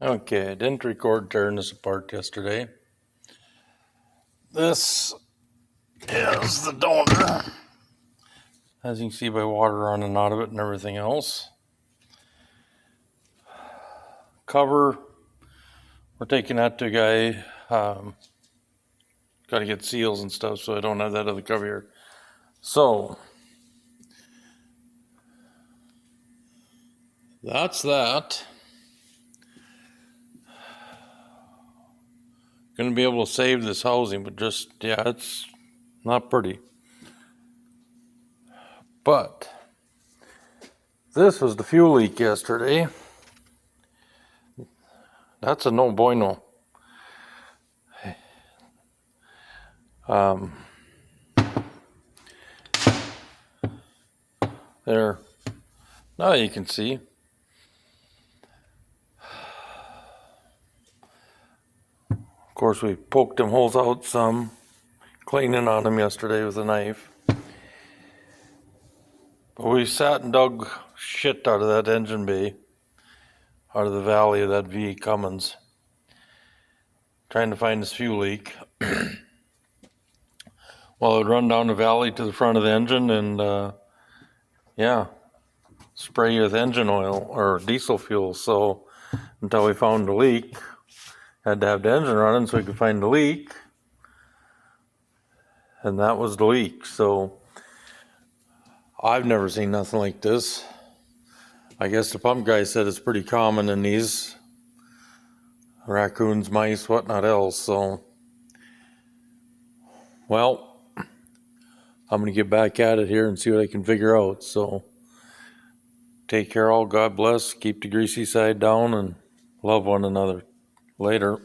Okay, I didn't record tearing this apart yesterday. This is the donor, as you can see by water running out of it and everything else. Cover, we're taking that to a guy. Got to get seals and stuff, so I don't have that other cover here. So, that's that. Going to be able to save this housing, but just, yeah, it's not pretty. But this was the fuel leak yesterday. That's a no bueno. There. Now you can see. Of course, we poked them holes out some, cleaning on them yesterday with a knife. But we sat and dug shit out of that engine bay, out of the valley of that V Cummins, trying to find this fuel leak. Well, I'd run down the valley to the front of the engine and, spray with engine oil or diesel fuel. So until we found the leak, had to have the engine running so we could find the leak. And that was the leak. So I've never seen nothing like this. I guess the pump guy said it's pretty common in these raccoons, mice, whatnot else. So, well, I'm going to get back at it here and see what I can figure out. So, take care all. God bless. Keep the greasy side down and love one another. Later.